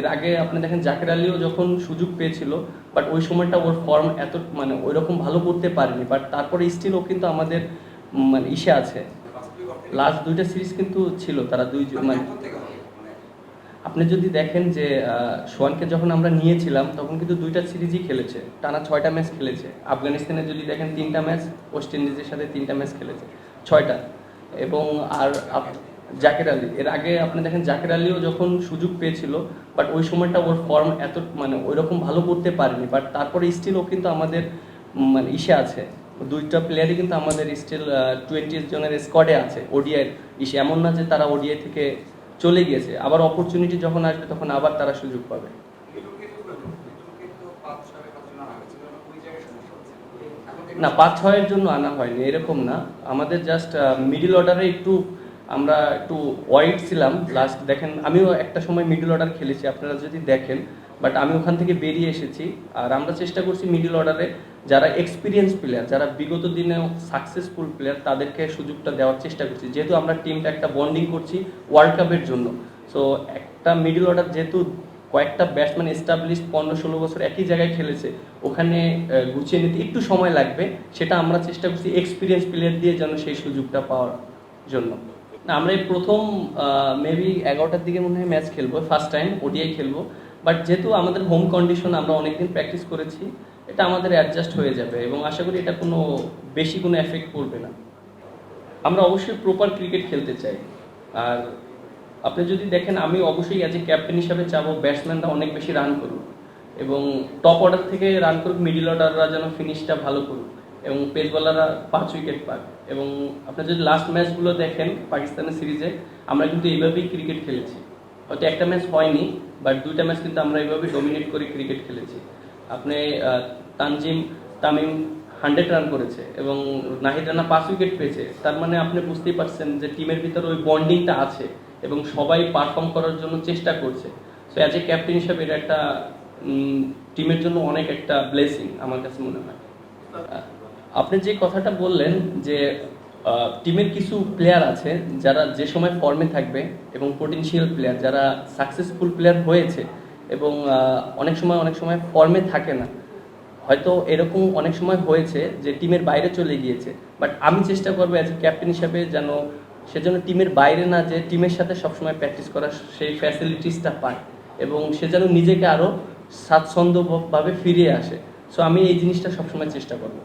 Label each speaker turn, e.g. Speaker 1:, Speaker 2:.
Speaker 1: এর আগে আপনি দেখেন জাকের আলীও যখন সুযোগ পেয়েছিল, বাট ওই সময়টা ওর ফর্ম এত ওই রকম ভালো করতে পারেনি, বাট তারপরে স্টিল ও কিন্তু আমাদের ইসে আছে। লাস্ট দুইটা সিরিজ কিন্তু ছিল তারা দুইজন আপনি যদি দেখেন যে সোয়ানকে যখন আমরা নিয়েছিলাম তখন কিন্তু দুইটা সিরিজই খেলেছে, টানা 6টা ম্যাচ খেলেছে। আফগানিস্তানে যদি দেখেন 3টা ম্যাচ, ওয়েস্ট ইন্ডিজের সাথে 3টা ম্যাচ খেলেছে, 6টা। এবং আর জাকের আলী, এর আগে আপনি দেখেন জাকের আলীও যখন সুযোগ পেয়েছিল, বাট ওই সময়টা ওর ফর্ম এত ওই রকম ভালো করতে পারেনি, বাট তারপরে স্টিল ও কিন্তু আমাদের ইসে আছে। দুইটা প্লেয়ারই কিন্তু আমাদের স্টিল 20 জনের স্কোয়াডে আছে ওডিআই ইসে। এমন না যে তারা ওডিআই থেকে চলে গিয়েছে, আবার অপরচুনিটি যখন আসবে তখন আবার তারা সুযোগ পাবে। না, 5-6-এর জন্য আনা হয়নি, এরকম না। আমাদের জাস্ট মিডল অর্ডারে আমরা একটু ওয়াইড ছিলাম। লাস্ট দেখেন আমিও একটা সময় মিডল অর্ডার খেলেছি, আপনারা যদি দেখেন, বাট আমি ওখান থেকে বেরিয়ে এসেছি। আর আমরা চেষ্টা করছি মিডল অর্ডারে যারা এক্সপিরিয়েন্স প্লেয়ার, যারা বিগত দিনেও সাকসেসফুল প্লেয়ার, তাদেরকে সুযোগটা দেওয়ার চেষ্টা করছি, যেহেতু আমরা টিমটা একটা বন্ডিং করছি ওয়ার্ল্ড কাপের জন্য। সো একটা মিডল অর্ডার যেহেতু কয়েকটা ব্যাটসম্যান এস্টাবলিশ 15-16 বছর একই জায়গায় খেলেছে, ওখানে গুছিয়ে নিতে একটু সময় লাগবে। সেটা আমরা চেষ্টা করছি এক্সপিরিয়েন্স প্লেয়ার দিয়ে যেন সেই সুযোগটা পাওয়ার জন্য। না, আমরা এই প্রথম মেবি 11টার দিকে মনে হয় ম্যাচ খেলবো, ফার্স্ট টাইম ওডিআই খেলবো। বাট যেহেতু আমাদের হোম কন্ডিশন, আমরা অনেকদিন প্র্যাকটিস করেছি, এটা আমাদের অ্যাডজাস্ট হয়ে যাবে এবং আশা করি এটা বেশি কোনো এফেক্ট করবে না। আমরা অবশ্যই প্রপার ক্রিকেট খেলতে চাই। আর আপনি যদি দেখেন, আমি অবশ্যই অ্যাজ এ ক্যাপ্টেন হিসাবে চাবো ব্যাটসম্যানরা অনেক বেশি রান করুক এবং টপ অর্ডার থেকে রান করুক, মিডিল অর্ডাররা যেন ফিনিশটা ভালো করুক এবং পেস বলাররা 5 উইকেট পাক। এবং আপনি যদি লাস্ট ম্যাচগুলো দেখেন পাকিস্তানের সিরিজে, আমরা কিন্তু এইভাবেই ক্রিকেট খেলেছি। হয়তো একটা ম্যাচ হয়নি, বাট 2টা ম্যাচ কিন্তু আমরা এইভাবে ডমিনেট করে ক্রিকেট খেলেছি। আপনি তামিম 100 রান করেছে এবং নাহিদ রানা 5 উইকেট পেয়েছে। তার মানে আপনি বুঝতেই পারছেন যে টিমের ভিতরে ওই বন্ডিংটা আছে এবং সবাই পারফর্ম করার জন্য চেষ্টা করছে। সো অ্যাজ এ ক্যাপ্টেন হিসাবে এটা একটা টিমের জন্য অনেক একটা ব্লেসিং আমার কাছে মনে হয়। আপনি যে কথাটা বললেন যে টিমের কিছু প্লেয়ার আছে যারা যে সময় ফর্মে থাকবে এবং পটেনশিয়াল প্লেয়ার যারা সাকসেসফুল প্লেয়ার হয়েছে এবং অনেক সময় ফর্মে থাকে না। হয়তো এরকম অনেক সময় হয়েছে যে টিমের বাইরে চলে গিয়েছে, বাট আমি চেষ্টা করবো অ্যাজ এ ক্যাপ্টেন হিসাবে যেন সেজন্য টিমের বাইরে না, যে টিমের সাথে সবসময় প্র্যাকটিস করার সেই ফ্যাসিলিটিসটা পায় এবং সে যেন নিজেকে আরও স্বাচ্ছন্দ্যভাবে ফিরিয়ে আসে। সো আমি এই জিনিসটা সবসময় চেষ্টা করবো।